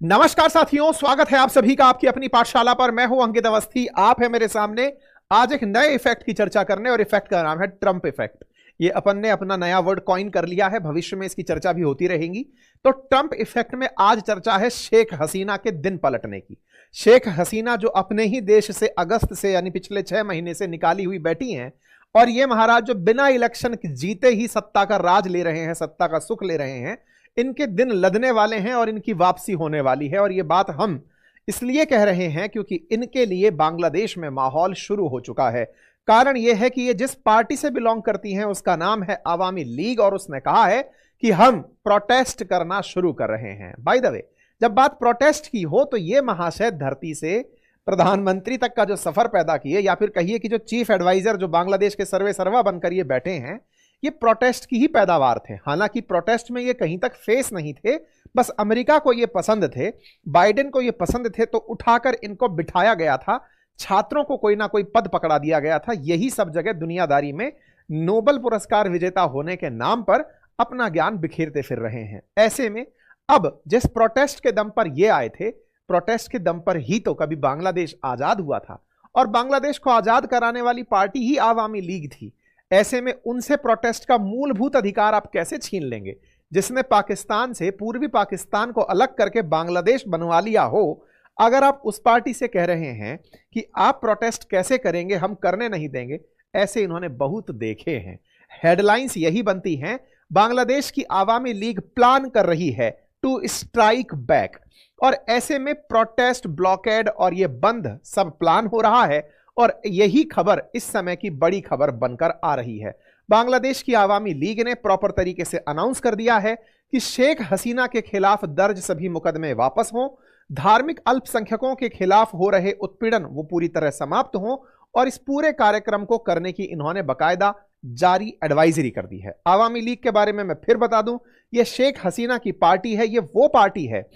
नमस्कार साथियों, स्वागत है आप सभी का आपकी अपनी पाठशाला पर। मैं हूं अंकित अवस्थी। आप है मेरे सामने आज एक नए इफेक्ट की चर्चा करने, और इफेक्ट का नाम है ट्रंप इफेक्ट। ये अपन ने अपना नया वर्ड कॉइन कर लिया है, भविष्य में इसकी चर्चा भी होती रहेगी। तो ट्रंप इफेक्ट में आज चर्चा है शेख हसीना के दिन पलटने की। शेख हसीना जो अपने ही देश से अगस्त से यानी पिछले 6 महीने से निकाली हुई बैठी हैं, और ये महाराज जो बिना इलेक्शन जीते ही सत्ता का राज ले रहे हैं, सत्ता का सुख ले रहे हैं, इनके दिन लदने वाले हैं और इनकी वापसी होने वाली है। और ये बात हम इसलिए कह रहे हैं क्योंकि इनके लिए बांग्लादेश में माहौल शुरू हो चुका है। कारण यह है कि ये जिस पार्टी से बिलोंग करती हैं उसका नाम है आवामी लीग, और उसने कहा है कि हम प्रोटेस्ट करना शुरू कर रहे हैं। बाय द वे, जब बात प्रोटेस्ट की हो तो ये महाशय धरती से प्रधानमंत्री तक का जो सफर पैदा किए, या फिर कहिए कि जो चीफ एडवाइजर जो बांग्लादेश के सर्वे सर्वा बनकर ये बैठे हैं, ये प्रोटेस्ट की ही पैदावार थे। हालांकि प्रोटेस्ट में ये कहीं तक फेस नहीं थे, बस अमेरिका को ये पसंद थे, बाइडेन को ये पसंद थे, तो उठाकर इनको बिठाया गया था। छात्रों को कोई ना कोई पद पकड़ा दिया गया था। यही सब जगह दुनियादारी में नोबेल पुरस्कार विजेता होने के नाम पर अपना ज्ञान बिखेरते फिर रहे हैं। ऐसे में अब जिस प्रोटेस्ट के दम पर ये आए थे, प्रोटेस्ट के दम पर ही तो कभी बांग्लादेश आजाद हुआ था, और बांग्लादेश को आजाद कराने वाली पार्टी ही आवामी लीग थी। ऐसे में उनसे प्रोटेस्ट का मूलभूत अधिकार आप कैसे छीन लेंगे, जिसने पाकिस्तान से, पूर्वी पाकिस्तान को अलग करके बांग्लादेश बनवा लिया हो। अगर आप उस पार्टी से कह रहे हैं कि आप प्रोटेस्ट कैसे करेंगे, हम करने नहीं देंगे, ऐसे इन्होंने बहुत देखे हैं। हेडलाइंस यही बनती हैं, बांग्लादेश की आवामी लीग प्लान कर रही है टू स्ट्राइक बैक। और ऐसे में प्रोटेस्ट, ब्लॉकेड और ये बंद सब प्लान हो रहा है, और यही खबर इस समय की बड़ी खबर बनकर आ रही है। बांग्लादेश की आवामी लीग ने प्रॉपर तरीके से अनाउंस कर दिया है कि शेख हसीना के खिलाफ दर्ज सभी मुकदमे वापस हों, धार्मिक अल्पसंख्यकों के खिलाफ हो रहे उत्पीड़न वो पूरी तरह समाप्त हों, और इस पूरे कार्यक्रम को करने की इन्होंने बकायदा जारी एडवाइजरी कर दी है। आवामी लीग के बारे में मैं फिर बता दूं, यह शेख हसीना की पार्टी है। यह वो पार्टी है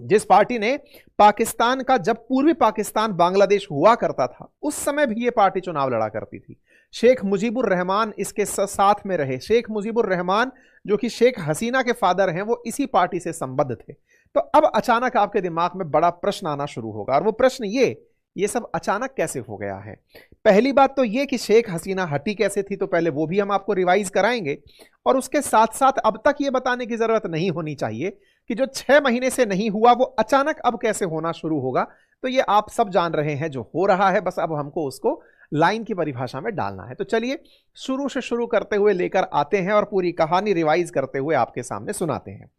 जिस पार्टी ने पाकिस्तान का, जब पूर्वी पाकिस्तान बांग्लादेश हुआ करता था, उस समय भी यह पार्टी चुनाव लड़ा करती थी। शेख मुजीबुर रहमान इसके साथ में रहे। शेख मुजीबुर रहमान जो कि शेख हसीना के फादर हैं, वो इसी पार्टी से संबद्ध थे। तो अब अचानक आपके दिमाग में बड़ा प्रश्न आना शुरू होगा, और वो प्रश्न ये सब अचानक कैसे हो गया है। पहली बात तो ये कि शेख हसीना हटी कैसे थी, तो पहले वो भी हम आपको रिवाइज कराएंगे। और उसके साथ साथ अब तक ये बताने की जरूरत नहीं होनी चाहिए कि जो 6 महीने से नहीं हुआ वो अचानक अब कैसे होना शुरू होगा। तो ये आप सब जान रहे हैं जो हो रहा है, बस अब हमको उसको लाइन की परिभाषा में डालना है। तो चलिए शुरू से शुरू करते हुए लेकर आते हैं, और पूरी कहानी रिवाइज करते हुए आपके सामने सुनाते हैं।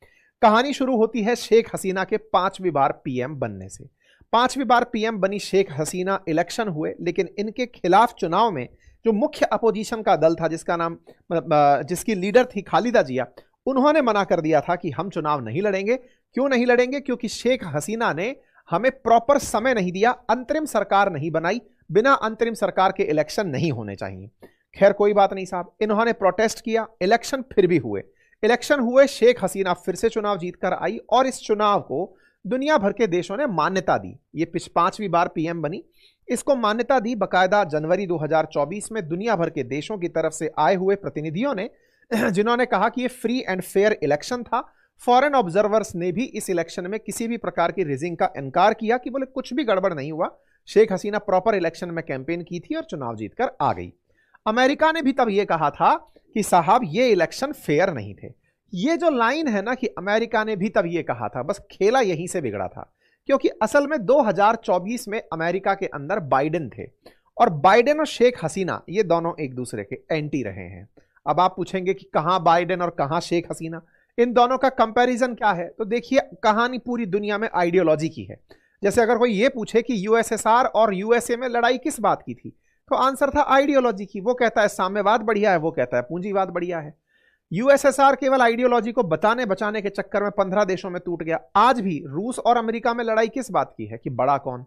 कहानी शुरू होती है शेख हसीना के 5वीं बार पीएम बनने से। 5वीं बार पीएम बनी शेख हसीना, इलेक्शन हुए, लेकिन इनके खिलाफ चुनाव में जो मुख्य अपोजिशन का दल था, जिसका नाम, जिसकी लीडर थी खालिदा जिया, उन्होंने मना कर दिया था कि हम चुनाव नहीं लड़ेंगे। क्यों नहीं लड़ेंगे? क्योंकि शेख हसीना ने हमें प्रॉपर समय नहीं दिया, अंतरिम सरकार नहीं बनाई, बिना अंतरिम सरकार के इलेक्शन नहीं होने चाहिए। खैर कोई बात नहीं साहब, इन्होंने प्रोटेस्ट किया, इलेक्शन फिर भी हुए। इलेक्शन हुए, शेख हसीना फिर से चुनाव जीतकर आई, और इस चुनाव को दुनिया भर के देशों ने मान्यता दी। ये 5वीं बार पीएम बनी, इसको मान्यता दी बकायदा जनवरी 2024 में दुनिया भर के देशों की तरफ से आए हुए प्रतिनिधियों ने, जिन्होंने कहा कि ये फ्री एंड फेयर इलेक्शन था। फॉरेन ऑब्जर्वर्स ने भी इस इलेक्शन में किसी भी प्रकार की रिगिंग का इनकार किया कि बोले कुछ भी गड़बड़ नहीं हुआ, शेख हसीना प्रॉपर इलेक्शन में कैंपेन की थी और चुनाव जीतकर आ गई। अमेरिका ने भी तब यह कहा था कि साहब ये इलेक्शन फेयर नहीं थे। ये जो लाइन है ना, कि अमेरिका ने भी तब यह कहा था, बस खेला यहीं से बिगड़ा था। क्योंकि असल में 2024 में अमेरिका के अंदर बाइडेन थे, और बाइडेन और शेख हसीना ये दोनों एक दूसरे के एंटी रहे हैं। अब आप पूछेंगे कि कहां बाइडेन और कहां शेख हसीना, इन दोनों का कंपैरिजन क्या है? तो देखिए, कहानी पूरी दुनिया में आइडियोलॉजी की है। जैसे अगर कोई ये पूछे कि यूएसएसआर और यूएसए में लड़ाई किस बात की थी, तो आंसर था आइडियोलॉजी की। वो कहता है साम्यवाद बढ़िया है, वो कहता है पूंजीवाद बढ़िया है। यूएसएसआर केवल आइडियोलॉजी को बताने बचाने के चक्कर में 15 देशों में टूट गया। आज भी रूस और अमेरिका में लड़ाई किस बात की है कि बड़ा कौन?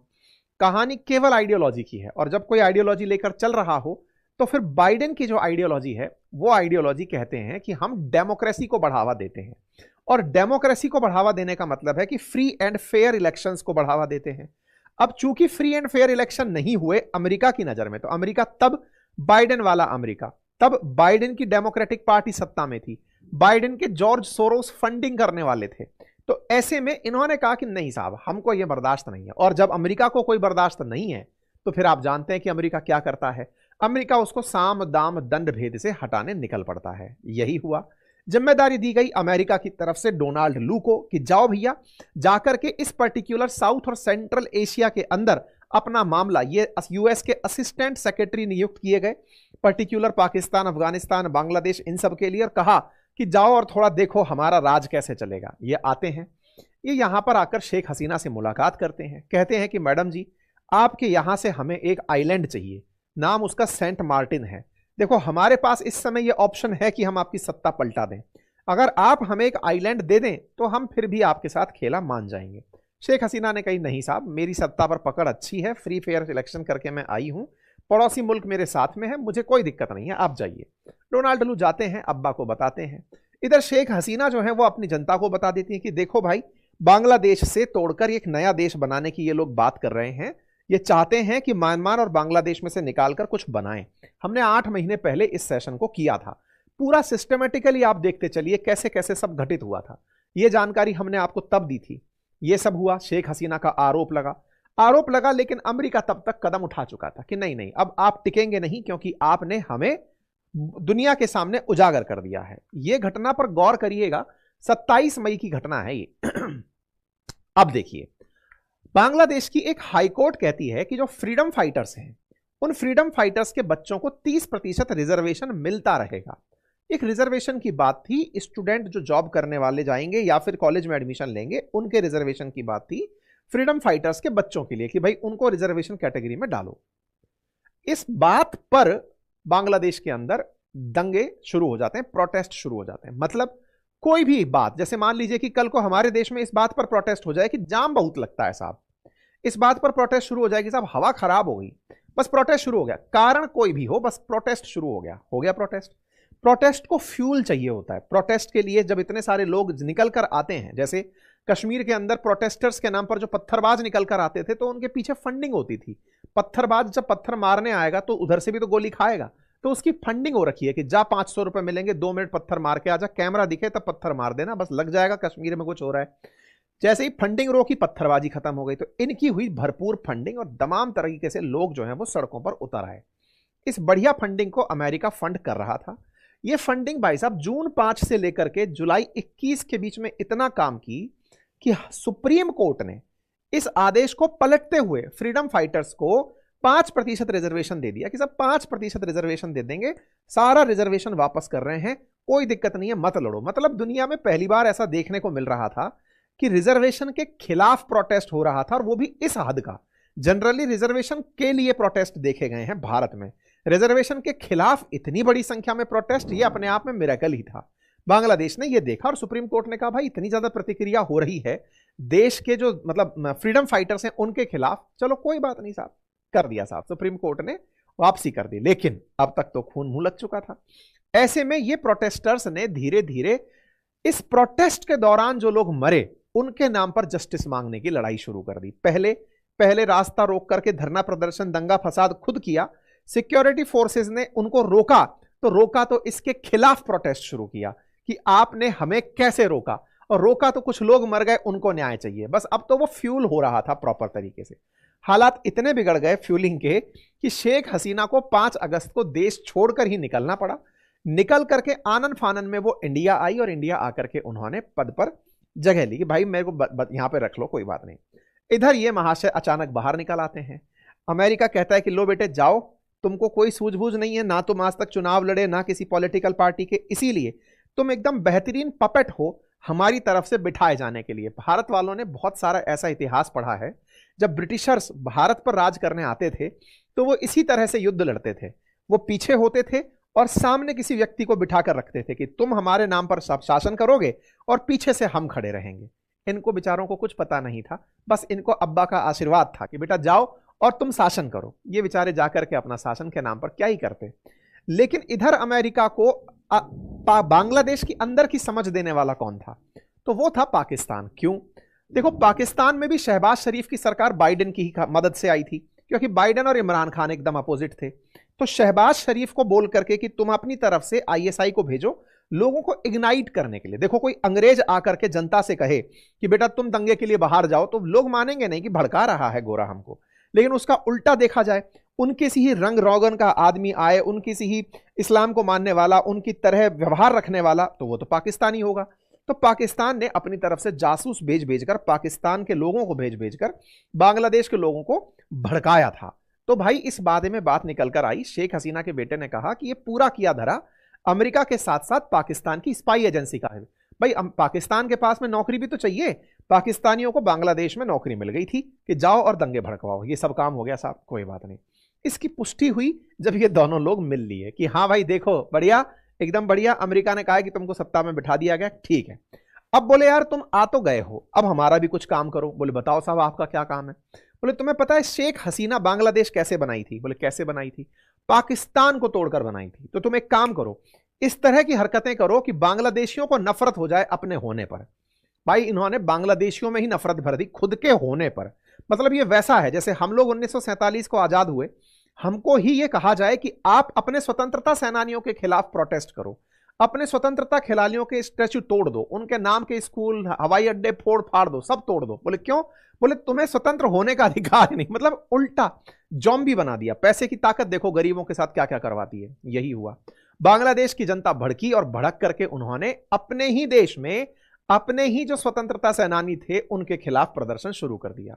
कहानी केवल आइडियोलॉजी की है। और जब कोई आइडियोलॉजी लेकर चल रहा हो, तो फिर बाइडेन की जो आइडियोलॉजी है, वो आइडियोलॉजी कहते हैं कि हम डेमोक्रेसी को बढ़ावा देते हैं। और डेमोक्रेसी को बढ़ावा देने का मतलब है कि फ्री एंड फेयर इलेक्शंस को बढ़ावा देते हैं। अब चूंकि फ्री एंड फेयर इलेक्शन नहीं हुए अमेरिका की नजर में, तो अमेरिका तब बाइडेन वाला अमेरिका, तब बाइडेन की डेमोक्रेटिक पार्टी सत्ता में थी, बाइडेन के जॉर्ज सोरोस फंडिंग करने वाले थे। तो ऐसे में इन्होंने कहा कि नहीं साहब, हमको यह बर्दाश्त नहीं है। और जब अमेरिका को कोई बर्दाश्त नहीं है तो फिर आप जानते हैं कि अमेरिका क्या करता है, अमेरिका उसको साम दाम दंड भेद से हटाने निकल पड़ता है। यही हुआ। जिम्मेदारी दी गई अमेरिका की तरफ से डोनाल्ड लू को कि जाओ भैया, जाकर के इस पर्टिकुलर साउथ और सेंट्रल एशिया के अंदर अपना मामला, ये यूएस के असिस्टेंट सेक्रेटरी नियुक्त किए गए पर्टिकुलर पाकिस्तान, अफगानिस्तान, बांग्लादेश, इन सब के लिए, और कहा कि जाओ और थोड़ा देखो हमारा राज कैसे चलेगा। ये आते हैं, ये यहां पर आकर शेख हसीना से मुलाकात करते हैं, कहते हैं कि मैडम जी, आपके यहां से हमें एक आइलैंड चाहिए, नाम उसका सेंट मार्टिन है। देखो हमारे पास इस समय यह ऑप्शन है कि हम आपकी सत्ता पलटा दें, अगर आप हमें एक आइलैंड दे दें तो हम फिर भी आपके साथ खेला मान जाएंगे। शेख हसीना ने कही नहीं साहब, मेरी सत्ता पर पकड़ अच्छी है, फ्री फेयर इलेक्शन करके मैं आई हूं, पड़ोसी मुल्क मेरे साथ में है, मुझे कोई दिक्कत नहीं है, आप जाइए। डोनाल्ड लू जाते हैं, अब्बा को बताते हैं। इधर शेख हसीना जो है वो अपनी जनता को बता देती है कि देखो भाई, बांग्लादेश से तोड़कर एक नया देश बनाने की ये लोग बात कर रहे हैं, ये चाहते हैं कि म्यांमार और बांग्लादेश में से निकालकर कुछ बनाएं। हमने 8 महीने पहले इस सेशन को किया था, पूरा सिस्टमेटिकली आप देखते चलिए कैसे कैसे सब घटित हुआ था, ये जानकारी हमने आपको तब दी थी। ये सब हुआ, शेख हसीना का आरोप लगा, लेकिन अमेरिका तब तक कदम उठा चुका था कि नहीं नहीं, अब आप टिकेंगे नहीं, क्योंकि आपने हमें दुनिया के सामने उजागर कर दिया है। यह घटना पर गौर करिएगा, 27 मई की घटना है ये। अब देखिए, बांग्लादेश की एक हाईकोर्ट कहती है कि जो फ्रीडम फाइटर्स हैं, उन फ्रीडम फाइटर्स के बच्चों को 30% रिजर्वेशन मिलता रहेगा। एक रिजर्वेशन की बात थी, स्टूडेंट जो जॉब करने वाले जाएंगे या फिर कॉलेज में एडमिशन लेंगे, उनके रिजर्वेशन की बात थी, फ्रीडम फाइटर्स के बच्चों के लिए कि भाई उनको रिजर्वेशन कैटेगरी में डालो। इस बात पर बांग्लादेश के अंदर दंगे शुरू हो जाते हैं, प्रोटेस्ट शुरू हो जाते हैं। मतलब कोई भी बात, जैसे मान लीजिए कि कल को हमारे देश में इस बात पर प्रोटेस्ट हो जाए कि जाम बहुत लगता है साहब, इस बात पर प्रोटेस्ट शुरू हो जाए कि साहब हवा खराब हो गई, बस प्रोटेस्ट शुरू हो गया, कारण कोई भी हो, बस प्रोटेस्ट शुरू हो गया प्रोटेस्ट को फ्यूल चाहिए होता है। प्रोटेस्ट के लिए जब इतने सारे लोग निकल कर आते हैं, जैसे कश्मीर के अंदर प्रोटेस्टर्स के नाम पर जो पत्थरबाज निकल कर आते थे, तो उनके पीछे फंडिंग होती थी। पत्थरबाज जब पत्थर मारने आएगा तो उधर से भी तो गोली खाएगा, तो उसकी फंडिंग हो रखी है कि जा 500 रुपए मिलेंगे, 2 मिनट पत्थर मार के आजा, कैमरा दिखे तब पत्थर मार देना, बस लग जाएगा कश्मीर में कुछ हो रहा है। जैसे ही फंडिंग रोकी, पत्थरबाजी खत्म हो गई। तो इनकी हुई भरपूर फंडिंग और तमाम तरीके से लोग जो हैं वो सड़कों पर उतर आए। इस बढ़िया फंडिंग को अमेरिका फंड कर रहा था। ये फंडिंग भाई साहब जून 5 से लेकर के जुलाई 21 के बीच में इतना काम की कि सुप्रीम कोर्ट ने इस आदेश को पलटते हुए फ्रीडम फाइटर्स को 5% रिजर्वेशन दे दिया कि सब 5% रिजर्वेशन दे देंगे, सारा रिजर्वेशन वापस कर रहे हैं, कोई दिक्कत नहीं है, मत लड़ो। मतलब दुनिया में पहली बार ऐसा देखने को मिल रहा था कि रिजर्वेशन के खिलाफ प्रोटेस्ट हो रहा था, और वो भी इस हद का। जनरली रिजर्वेशन के लिए प्रोटेस्ट देखे गए हैं भारत में, रिजर्वेशन के खिलाफ इतनी बड़ी संख्या में प्रोटेस्ट, ये अपने आप में मिरेकल ही था। बांग्लादेश ने ये देखा और सुप्रीम कोर्ट ने कहा भाई इतनी ज्यादा प्रतिक्रिया हो रही है देश के जो मतलब फ्रीडम फाइटर्स हैं उनके खिलाफ, चलो कोई बात नहीं साहब, कर दिया साहब, सुप्रीम कोर्ट ने वापसी कर दी। लेकिन अब तक तो खून मुंह लग चुका था। ऐसे में ये प्रोटेस्टर्स ने धीरे धीरे इस प्रोटेस्ट के दौरान जो लोग मरे उनके नाम पर जस्टिस मांगने की लड़ाई शुरू कर दी। पहले रास्ता रोक करके धरना प्रदर्शन, दंगा फसाद खुद किया, सिक्योरिटी फोर्सेस ने उनको रोका तो इसके खिलाफ प्रोटेस्ट शुरू किया कि आपने हमें कैसे रोका, और रोका तो कुछ लोग मर गए, उनको न्याय चाहिए। बस अब तो वो फ्यूल हो रहा था प्रॉपर तरीके से। हालात इतने बिगड़ गए फ्यूलिंग के कि शेख हसीना को 5 अगस्त को देश छोड़कर ही निकलना पड़ा। निकल करके आनन फानन में वो इंडिया आई, और इंडिया आकर के उन्होंने पद पर जगह ली कि भाई मेरे को यहां पे रख लो, कोई बात नहीं। इधर ये महाशय अचानक बाहर निकल आते हैं। अमेरिका कहता है कि लो बेटे जाओ, तुमको कोई सूझबूझ नहीं है, ना तुम आज तक चुनाव लड़े, ना किसी पॉलिटिकल पार्टी के, इसीलिए तुम एकदम बेहतरीन पपेट हो हमारी तरफ से बिठाए जाने के लिए। भारत वालों ने बहुत सारा ऐसा इतिहास पढ़ा है, जब ब्रिटिशर्स भारत पर राज करने आते थे तो वो इसी तरह से युद्ध लड़ते थे। वो पीछे होते थे और सामने किसी व्यक्ति को बिठाकर रखते थे कि तुम हमारे नाम पर शासन करोगे और पीछे से हम खड़े रहेंगे। इनको बेचारों को कुछ पता नहीं था, बस इनको अब्बा का आशीर्वाद था कि बेटा जाओ और तुम शासन करो। ये बेचारे जाकर के अपना शासन के नाम पर क्या ही करते। लेकिन इधर अमेरिका को बांग्लादेश की अंदर की समझ देने वाला कौन था? तो वो था पाकिस्तान। क्यों? देखो, पाकिस्तान में भी शहबाज शरीफ की सरकार बाइडेन की ही मदद से आई थी, क्योंकि बाइडेन और इमरान खान एकदम अपोजिट थे। तो शहबाज शरीफ को बोल करके कि तुम अपनी तरफ से आईएसआई को भेजो, लोगों को इग्नाइट करने के लिए। देखो, कोई अंग्रेज आकर के जनता से कहे कि बेटा तुम दंगे के लिए बाहर जाओ, तो लोग मानेंगे नहीं कि भड़का रहा है गोरा हमको। लेकिन उसका उल्टा देखा जाए, उनके सी ही रंग रोगन का आदमी आए, उनकी सी ही इस्लाम को मानने वाला, उनकी तरह व्यवहार रखने वाला, तो वो तो पाकिस्तानी होगा। तो पाकिस्तान ने अपनी तरफ से जासूस भेज भेजकर, पाकिस्तान के लोगों को भेज भेजकर बांग्लादेश के लोगों को भड़काया था। तो भाई इस बारे में बात निकल कर आई, शेख हसीना के बेटे ने कहा कि ये पूरा किया धरा अमेरिका के साथ साथ पाकिस्तान की स्पाई एजेंसी का है। भाई पाकिस्तान के पास में नौकरी भी तो चाहिए। पाकिस्तानियों को बांग्लादेश में नौकरी मिल गई थी कि जाओ और दंगे भड़कवाओ, ये सब काम हो गया साहब, कोई बात नहीं। इसकी पुष्टि हुई जब ये दोनों लोग मिल लिए कि हाँ भाई देखो बढ़िया, एकदम बढ़िया, अमेरिका ने कहा कि तुमको सत्ता में बिठा दिया गया, ठीक है। अब बोले यार तुम आ तो गए हो, अब हमारा भी कुछ काम करो। बोले बताओ साहब आपका क्या काम है। बोले तुम्हें पता है शेख हसीना बांग्लादेश कैसे बनाई थी। बोले कैसे बनाई थी। पाकिस्तान को तोड़कर बनाई थी। तो तुम एक काम करो, इस तरह की हरकतें करो कि बांग्लादेशियों को नफरत हो जाए अपने होने पर। भाई इन्होंने बांग्लादेशियों में ही नफरत भर दी खुद के होने पर। मतलब ये वैसा है जैसे हम लोग 1947 को आजाद हुए, हमको ही ये कहा जाए कि आप अपने स्वतंत्रता सेनानियों के खिलाफ प्रोटेस्ट करो, अपने स्वतंत्रता खिलाड़ियों के स्टैच्यू तोड़ दो, उनके नाम के स्कूल हवाई अड्डे फोड़ फाड़ दो, सब तोड़ दो। बोले क्यों। बोले तुम्हें स्वतंत्र होने का अधिकार नहीं। मतलब उल्टा जॉम्बी बना दिया। पैसे की ताकत देखो गरीबों के साथ क्या क्या करवाती है। यही हुआ। बांग्लादेश की जनता भड़की और भड़क करके उन्होंने अपने ही देश में अपने ही जो स्वतंत्रता सेनानी थे उनके खिलाफ प्रदर्शन शुरू कर दिया।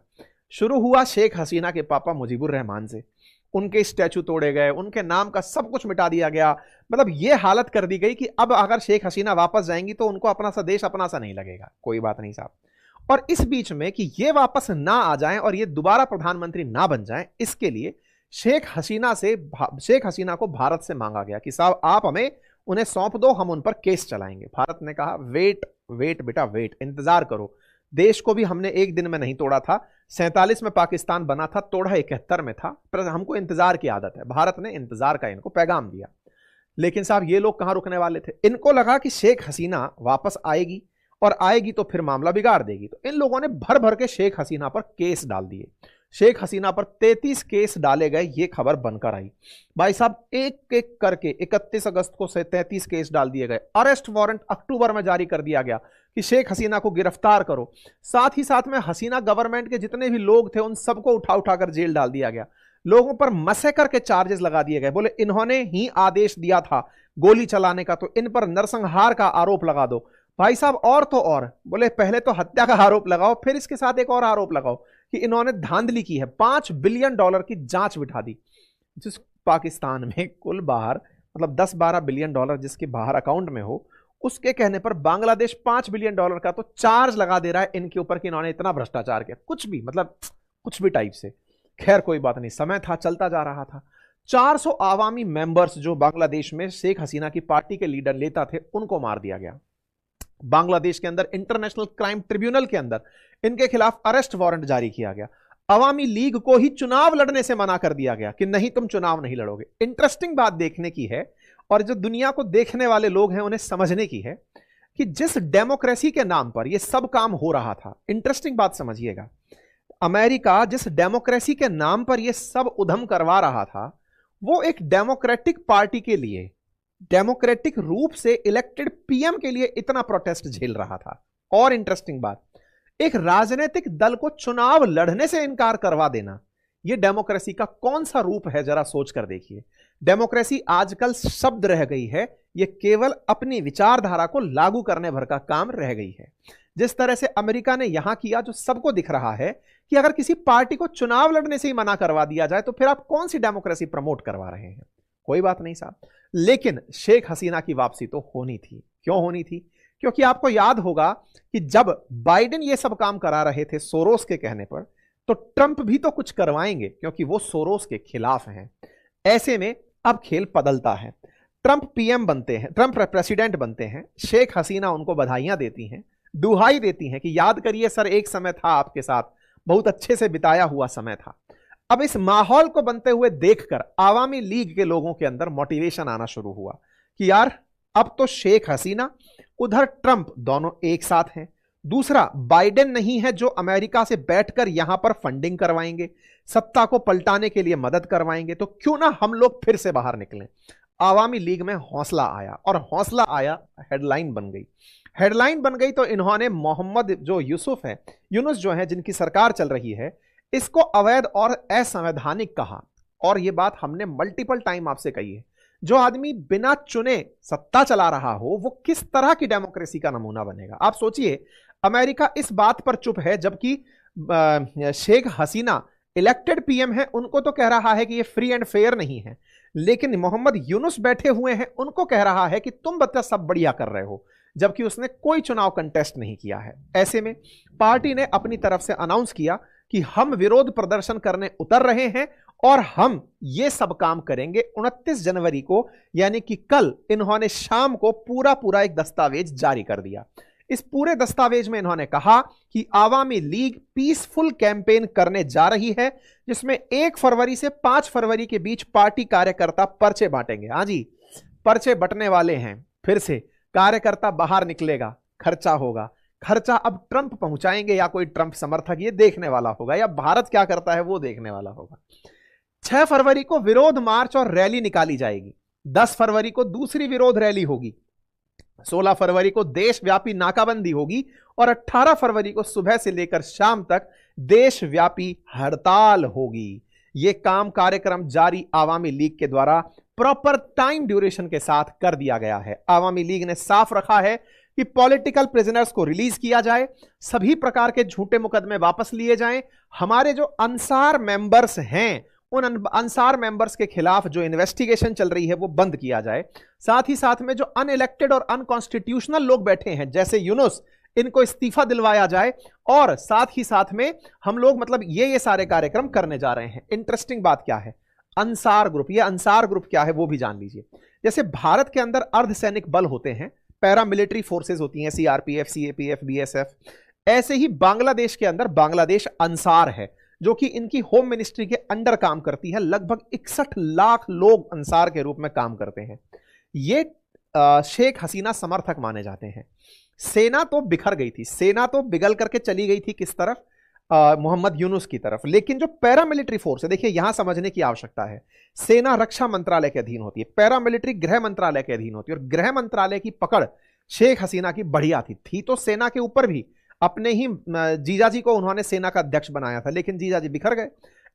शुरू हुआ शेख हसीना के पापा मुजीबुर रहमान से। उनके स्टैचू तोड़े गए, उनके नाम का सब कुछ मिटा दिया गया। मतलब ये हालत कर दी गई कि अब अगर शेख हसीना वापस जाएंगी तो उनको अपना सा देश अपना सा नहीं लगेगा। कोई बात नहीं साहब। और इस बीच में कि ये वापस ना आ जाएं और ये दोबारा प्रधानमंत्री ना बन जाएं, इसके लिए शेख हसीना को भारत से मांगा गया कि साहब आप हमें उन्हें सौंप दो, हम उन पर केस चलाएंगे। भारत ने कहा वेट वेट बेटा वेट, इंतजार करो। देश को भी हमने एक दिन में नहीं तोड़ा था। 47 में पाकिस्तान बना था, तोड़ा 71 में था, पर हमको इंतजार की आदत है। भारत ने इंतजार का इनको पैगाम दिया। लेकिन साहब ये लोग कहां रुकने वाले थे। इनको लगा कि शेख हसीना वापस आएगी और आएगी तो फिर मामला बिगाड़ देगी। तो इन लोगों ने भर भर के शेख हसीना पर केस डाल दिए। शेख हसीना पर 33 केस डाले गए, ये खबर बनकर आई। भाई साहब एक एक करके 31 अगस्त को 33 केस डाल दिए गए। अरेस्ट वारंट अक्टूबर में जारी कर दिया गया कि शेख हसीना को गिरफ्तार करो। साथ ही साथ में हसीना गवर्नमेंट के जितने भी लोग थे उन सबको उठा उठाकर जेल डाल दिया गया। लोगों पर मसेकर के चार्जेस लगा दिए गए। बोले इन्होंने ही आदेश दिया था गोली चलाने का, तो इन पर नरसंहार का आरोप लगा दो। भाई साहब और तो और, बोले पहले तो हत्या का आरोप लगाओ, फिर इसके साथ एक और आरोप लगाओ कि इन्होंने धांधली की है। $5 बिलियन की जांच बिठा दी। जिस पाकिस्तान में कुल बाहर मतलब 10-12 बिलियन डॉलर जिसके बाहर अकाउंट में हो, उसके कहने पर बांग्लादेश $5 बिलियन का तो चार्ज लगा दे रहा है इनके ऊपर कि इन्होंने इतना भ्रष्टाचार किया। कुछ भी मतलब कुछ भी टाइप से। खैर कोई बात नहीं, समय था, चलता जा रहा था। 400 आवामी मेंबर्स जो बांग्लादेश में शेख हसीना की पार्टी के लीडर नेता थे उनको मार दिया गया। बांग्लादेश के अंदर इंटरनेशनल क्राइम ट्रिब्यूनल के अंदर इनके खिलाफ अरेस्ट वारंट जारी किया गया। अवामी लीग को ही चुनाव लड़ने से मना कर दिया गया कि नहीं तुम चुनाव नहीं लड़ोगे। इंटरेस्टिंग बात देखने की है और जो दुनिया को देखने वाले लोग हैं उन्हें समझने की है कि जिस डेमोक्रेसी के नाम पर यह सब काम हो रहा था, इंटरेस्टिंग बात समझिएगा, अमेरिका जिस डेमोक्रेसी के नाम पर यह सब उधम करवा रहा था वो एक डेमोक्रेटिक पार्टी के लिए, डेमोक्रेटिक रूप से इलेक्टेड पीएम के लिए इतना प्रोटेस्ट झेल रहा था। और इंटरेस्टिंग बात, एक राजनीतिक दल को चुनाव लड़ने से इनकार करवा देना, यह डेमोक्रेसी का कौन सा रूप है जरा सोच कर देखिए। डेमोक्रेसी आजकल शब्द रह गई है, यह केवल अपनी विचारधारा को लागू करने भर का काम रह गई है। जिस तरह से अमेरिका ने यहां किया, जो सबको दिख रहा है कि अगर किसी पार्टी को चुनाव लड़ने से ही मना करवा दिया जाए तो फिर आप कौन सी डेमोक्रेसी प्रमोट करवा रहे हैं। कोई बात नहीं साहब। लेकिन शेख हसीना की वापसी तो होनी थी। क्यों होनी थी? क्योंकि आपको याद होगा कि जब बाइडेन ये सब काम करा रहे थे सोरोस के कहने पर, तो ट्रंप भी तो कुछ करवाएंगे क्योंकि वो सोरोस के खिलाफ हैं। ऐसे में अब खेल बदलता है। ट्रंप पीएम बनते हैं, ट्रंप प्रेसिडेंट बनते हैं, शेख हसीना उनको बधाइयां देती हैं, दुहाई देती हैं कि याद करिए सर, एक समय था आपके साथ, बहुत अच्छे से बिताया हुआ समय था। अब इस माहौल को बनते हुए देखकर आवामी लीग के लोगों के अंदर मोटिवेशन आना शुरू हुआ कि यार अब तो शेख हसीना उधर ट्रंप दोनों एक साथ हैं, दूसरा बाइडेन नहीं है जो अमेरिका से बैठकर यहां पर फंडिंग करवाएंगे, सत्ता को पलटाने के लिए मदद करवाएंगे, तो क्यों ना हम लोग फिर से बाहर निकलें। आवामी लीग में हौसला आया, और हौसला आया, हेडलाइन बन गई। हेडलाइन बन गई तो इन्होंने मोहम्मद जो यूसुफ है, यूनुस जो है, जिनकी सरकार चल रही है, इसको अवैध और असंवैधानिक कहा। और यह बात हमने मल्टीपल टाइम आपसे कही है, जो आदमी बिना चुने सत्ता चला रहा हो वो किस तरह की डेमोक्रेसी का नमूना बनेगा। आप सोचिए, अमेरिका इस बात पर चुप है, जबकि शेख हसीना इलेक्टेड पीएम है, उनको तो कह रहा है कि ये फ्री एंड फेयर नहीं है, लेकिन मोहम्मद यूनुस बैठे हुए हैं, उनको कह रहा है कि तुम बच्चा सब बढ़िया कर रहे हो, जबकि उसने कोई चुनाव कंटेस्ट नहीं किया है। ऐसे में पार्टी ने अपनी तरफ से अनाउंस किया कि हम विरोध प्रदर्शन करने उतर रहे हैं और हम ये सब काम करेंगे 29 जनवरी को, यानी कि कल इन्होंने शाम को पूरा एक दस्तावेज जारी कर दिया। इस पूरे दस्तावेज में इन्होंने कहा कि आवामी लीग पीसफुल कैंपेन करने जा रही है, जिसमें 1 फरवरी से 5 फरवरी के बीच पार्टी कार्यकर्ता पर्चे बांटेंगे। हाँ जी, पर्चे बंटने वाले हैं। फिर से कार्यकर्ता बाहर निकलेगा, खर्चा होगा, खर्चा अब ट्रंप पहुंचाएंगे या कोई ट्रंप समर्थक, ये देखने वाला होगा, या भारत क्या करता है वो देखने वाला होगा। 6 फरवरी को विरोध मार्च और रैली निकाली जाएगी। 10 फरवरी को दूसरी विरोध रैली होगी। 16 फरवरी को देशव्यापी नाकाबंदी होगी और 18 फरवरी को सुबह से लेकर शाम तक देशव्यापी हड़ताल होगी। यह काम कार्यक्रम जारी आवामी लीग के द्वारा प्रॉपर टाइम ड्यूरेशन के साथ कर दिया गया है। आवामी लीग ने साफ रखा है कि पॉलिटिकल प्रिजनर्स को रिलीज किया जाए, सभी प्रकार के झूठे मुकदमे वापस लिए जाएं, हमारे जो अंसार मेंबर्स हैं उन अंसार मेंबर्स के खिलाफ जो इन्वेस्टिगेशन चल रही है वो बंद किया जाए, साथ ही साथ में जो अनइलेक्टेड और अनकॉन्स्टिट्यूशनल लोग बैठे हैं जैसे यूनुस, इनको इस्तीफा दिलवाया जाए, और साथ ही साथ में हम लोग मतलब ये सारे कार्यक्रम करने जा रहे हैं। इंटरेस्टिंग बात क्या है, अंसार ग्रुप, ये अंसार ग्रुप क्या है वो भी जान लीजिए। जैसे भारत के अंदर अर्धसैनिक बल होते हैं, पैरामिलिट्री फोर्सेस होती हैं, सीआरपीएफ, सीएपीएफ, बीएसएफ, ऐसे ही बांग्लादेश के अंदर बांग्लादेश अंसार है, जो कि इनकी होम मिनिस्ट्री के अंडर काम करती है। लगभग 61 लाख लोग अंसार के रूप में काम करते हैं। ये शेख हसीना समर्थक माने जाते हैं। सेना तो बिखर गई थी, सेना तो बिगल करके चली गई थी किस तरफ, मोहम्मद यूनुस की तरफ, लेकिन जो पैरामिलिट्री फोर्स है, देखिए यहां समझने की आवश्यकता है, सेना रक्षा मंत्रालय के अधीन होती है, पैरामिलिट्री गृह मंत्रालय के अधीन होती है, और गृह मंत्रालय की पकड़ शेख हसीना की बढ़िया थी तो सेना के ऊपर भी। अपने ही जीजाजी को उन्होंने सेना का अध्यक्ष बनाया था, लेकिन जीजाजी बिखर गए।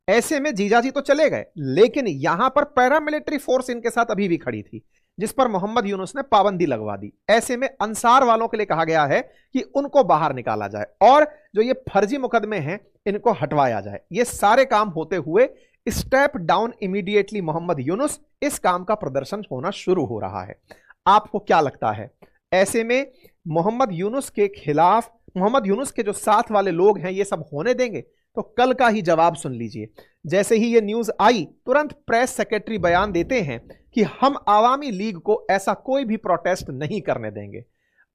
ऐसे में जीजाजी तो चले गए, लेकिन यहां पर पैरामिलिट्री फोर्स इनके साथ अभी भी खड़ी थी, जिस पर मोहम्मद यूनुस ने पाबंदी लगवा दी। ऐसे में अंसार वालों के लिए कहा गया है कि उनको बाहर निकाला जाए और जो ये फर्जी मुकदमे हैं इनको हटवाया जाए। ये सारे काम होते हुए step down immediately Mohammad Yunus, इस काम का प्रदर्शन होना शुरू हो रहा है। आपको क्या लगता है, ऐसे में मोहम्मद यूनुस के खिलाफ, मोहम्मद यूनुस के जो साथ वाले लोग हैं, ये सब होने देंगे? तो कल का ही जवाब सुन लीजिए। जैसे ही ये न्यूज आई, तुरंत प्रेस सेक्रेटरी बयान देते हैं कि हम आवामी लीग को ऐसा कोई भी प्रोटेस्ट नहीं करने देंगे।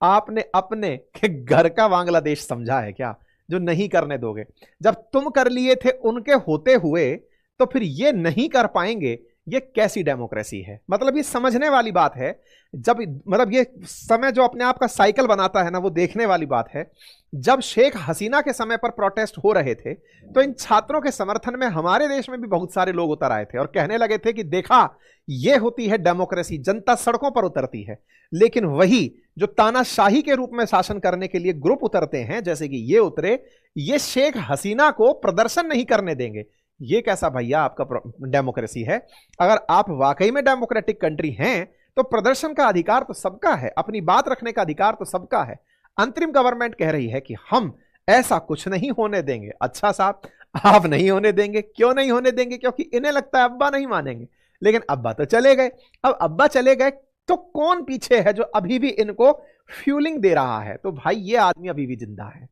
आपने अपने घर का बांग्लादेश समझा है क्या जो नहीं करने दोगे? जब तुम कर लिए थे उनके होते हुए, तो फिर ये नहीं कर पाएंगे? ये कैसी डेमोक्रेसी है? मतलब ये समझने वाली बात है। जब मतलब ये समय जो अपने आप का साइकिल बनाता है ना, वो देखने वाली बात है। जब शेख हसीना के समय पर प्रोटेस्ट हो रहे थे, तो इन छात्रों के समर्थन में हमारे देश में भी बहुत सारे लोग उतर आए थे और कहने लगे थे कि देखा, ये होती है डेमोक्रेसी, जनता सड़कों पर उतरती है। लेकिन वही जो तानाशाही के रूप में शासन करने के लिए ग्रुप उतरते हैं, जैसे कि ये उतरे, ये शेख हसीना को प्रदर्शन नहीं करने देंगे। ये कैसा भैया आपका डेमोक्रेसी है? अगर आप वाकई में डेमोक्रेटिक कंट्री हैं, तो प्रदर्शन का अधिकार तो सबका है, अपनी बात रखने का अधिकार तो सबका है। अंतरिम गवर्नमेंट कह रही है कि हम ऐसा कुछ नहीं होने देंगे। अच्छा साहब, आप नहीं होने देंगे? क्यों नहीं होने देंगे? क्योंकि इन्हें लगता है अब्बा नहीं मानेंगे। लेकिन अब्बा तो चले गए। अब अब्बा चले गए तो कौन पीछे है जो अभी भी इनको फ्यूलिंग दे रहा है? तो भाई ये आदमी अभी भी जिंदा है।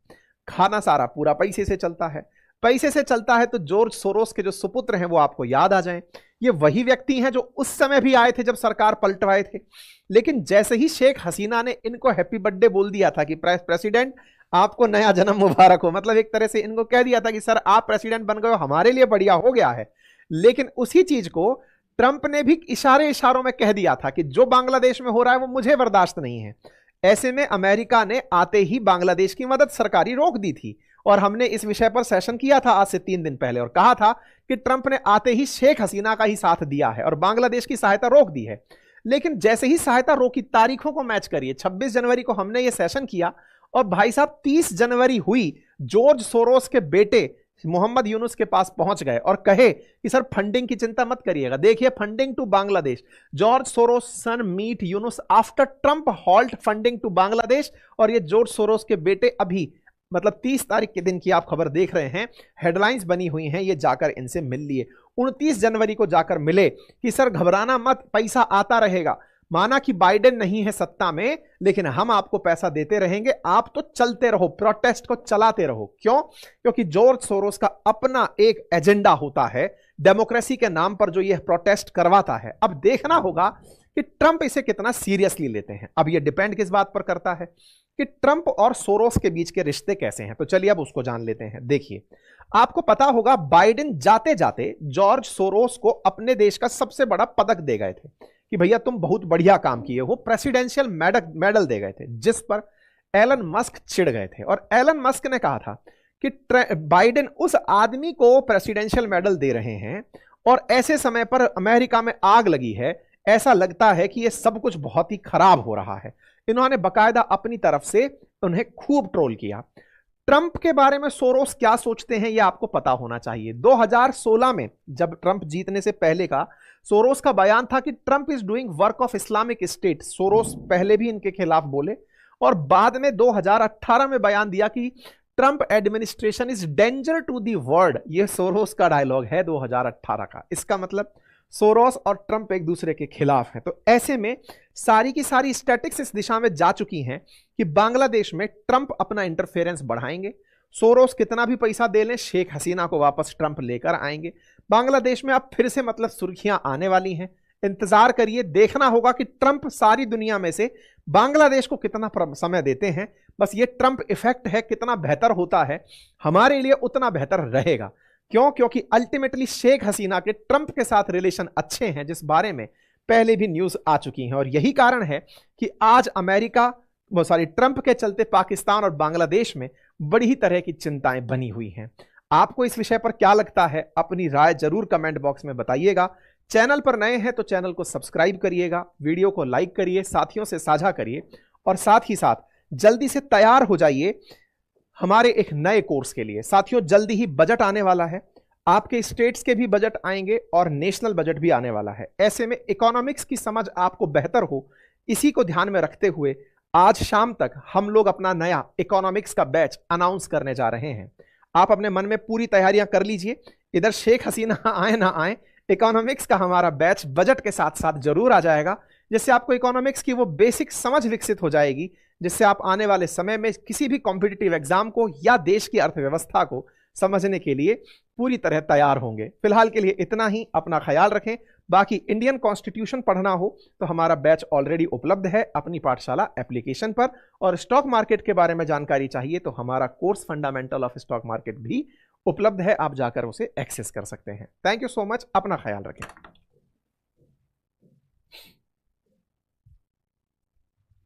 खाना सारा पूरा पैसे से चलता है। पैसे से चलता है तो जॉर्ज सोरोस के जो सुपुत्र हैं वो आपको याद आ जाएं। ये वही व्यक्ति हैं जो उस समय भी आए थे जब सरकार पलटवाए थे। लेकिन जैसे ही शेख हसीना ने इनको हैप्पी बर्थडे बोल दिया था कि प्रेसिडेंट आपको नया जन्म मुबारक हो, मतलब एक तरह से इनको कह दिया था कि सर आप प्रेसिडेंट बन गए हो, हमारे लिए बढ़िया हो गया है। लेकिन उसी चीज को ट्रंप ने भी इशारों में कह दिया था कि जो बांग्लादेश में हो रहा है वो मुझे बर्दाश्त नहीं है। ऐसे में अमेरिका ने आते ही बांग्लादेश की मदद सरकारी रोक दी थी और हमने इस विषय पर सेशन किया था आज से 3 दिन पहले और कहा था कि ट्रंप ने आते ही शेख हसीना का ही साथ दिया है और बांग्लादेश की सहायता रोक दी है। लेकिन जैसे ही सहायता रो की तारीखों को मैच करिए, 26 जनवरी को हमने ये सेशन किया और भाई साहब 30 जनवरी हुई, जॉर्ज सोरोस के बेटे मोहम्मद यूनुस के पास पहुंच गए और कहे कि सर फंडिंग की चिंता मत करिएगा, देखिए funding to Bangladesh, George Soros son meet Yunus after Trump halt funding to Bangladesh. और ये जॉर्ज सोरोस के बेटे अभी मतलब 30 तारीख के दिन की आप खबर देख रहे हैं, हेडलाइंस बनी हुई हैं, ये जाकर इनसे मिल लिए। 29 जनवरी को जाकर मिले कि सर घबराना मत, पैसा आता रहेगा, माना कि बाइडेन नहीं है सत्ता में लेकिन हम आपको पैसा देते रहेंगे, आप तो चलते रहो, प्रोटेस्ट को चलाते रहो। क्यों? क्योंकि जॉर्ज सोरोस का अपना एक एजेंडा होता है डेमोक्रेसी के नाम पर जो यह प्रोटेस्ट करवाता है। अब देखना होगा कि ट्रंप इसे कितना सीरियसली लेते हैं। अब यह डिपेंड किस बात पर करता है कि ट्रंप और सोरोस के बीच के रिश्ते कैसे हैं। तो चलिए अब उसको जान लेते हैं। देखिए, आपको पता होगा बाइडेन जाते जाते जॉर्ज सोरोस को अपने देश का सबसे बड़ा पदक दे गए थे कि भैया तुम बहुत बढ़िया काम किए हो, प्रेसिडेंशियल मेडल दे गए थे, जिस पर एलन मस्क चिढ़ गए थे। और एलन मस्क ने कहा था कि बाइडेन उस आदमी को प्रेसिडेंशियल मेडल दे रहे हैं और ऐसे समय पर अमेरिका में आग लगी है, ऐसा लगता है कि यह सब कुछ बहुत ही खराब हो रहा है। इन्होंने बकायदा अपनी तरफ से उन्हें खूब ट्रोल किया। ट्रंप के बारे में सोरोस क्या सोचते हैं यह आपको पता होना चाहिए। 2016 में जब ट्रंप जीतने से पहले का सोरोस का बयान था कि Trump is doing work of Islamic state. Soros पहले भी इनके खिलाफ बोले और बाद में 2018 में बयान दिया कि Trump administration is danger to the world. यह सोरोस का डायलॉग है 2018 का। इसका मतलब सोरोस और ट्रंप एक दूसरे के खिलाफ हैं। तो ऐसे में सारी की सारी स्टैटिक्स इस दिशा में जा चुकी हैं कि बांग्लादेश में ट्रंप अपना इंटरफेरेंस बढ़ाएंगे। सोरोस कितना भी पैसा दे लें, शेख हसीना को वापस ट्रंप लेकर आएंगे। बांग्लादेश में अब फिर से मतलब सुर्खियां आने वाली हैं। इंतजार करिए, देखना होगा कि ट्रंप सारी दुनिया में से बांग्लादेश को कितना समय देते हैं। बस ये ट्रंप इफेक्ट है, कितना बेहतर होता है हमारे लिए उतना बेहतर रहेगा। क्यों? क्योंकि अल्टीमेटली शेख हसीना के ट्रंप के साथ रिलेशन अच्छे हैं, जिस बारे में पहले भी न्यूज आ चुकी हैं। और यही कारण है कि आज ट्रंप के चलते पाकिस्तान और बांग्लादेश में बड़ी ही तरह की चिंताएं बनी हुई हैं। आपको इस विषय पर क्या लगता है, अपनी राय जरूर कमेंट बॉक्स में बताइएगा। चैनल पर नए हैं तो चैनल को सब्सक्राइब करिएगा, वीडियो को लाइक करिए, साथियों से साझा करिए और साथ ही साथ जल्दी से तैयार हो जाइए हमारे एक नए कोर्स के लिए। साथियों, जल्दी ही बजट आने वाला है, आपके स्टेट्स के भी बजट आएंगे और नेशनल बजट भी आने वाला है। ऐसे में इकोनॉमिक्स की समझ आपको बेहतर हो, इसी को ध्यान में रखते हुए आज शाम तक हम लोग अपना नया इकोनॉमिक्स का बैच अनाउंस करने जा रहे हैं। आप अपने मन में पूरी तैयारियां कर लीजिए। इधर शेख हसीना आए ना आए, इकोनॉमिक्स का हमारा बैच बजट के साथ साथ जरूर आ जाएगा, जिससे आपको इकोनॉमिक्स की वो बेसिक समझ विकसित हो जाएगी, जिससे आप आने वाले समय में किसी भी कॉम्पिटिटिव एग्जाम को या देश की अर्थव्यवस्था को समझने के लिए पूरी तरह तैयार होंगे। फिलहाल के लिए इतना ही, अपना ख्याल रखें। बाकी इंडियन कॉन्स्टिट्यूशन पढ़ना हो तो हमारा बैच ऑलरेडी उपलब्ध है अपनी पाठशाला एप्लीकेशन पर, और स्टॉक मार्केट के बारे में जानकारी चाहिए तो हमारा course fundamental of stock market भी उपलब्ध है, आप जाकर उसे एक्सेस कर सकते हैं। थैंक यू सो मच, अपना ख्याल रखें।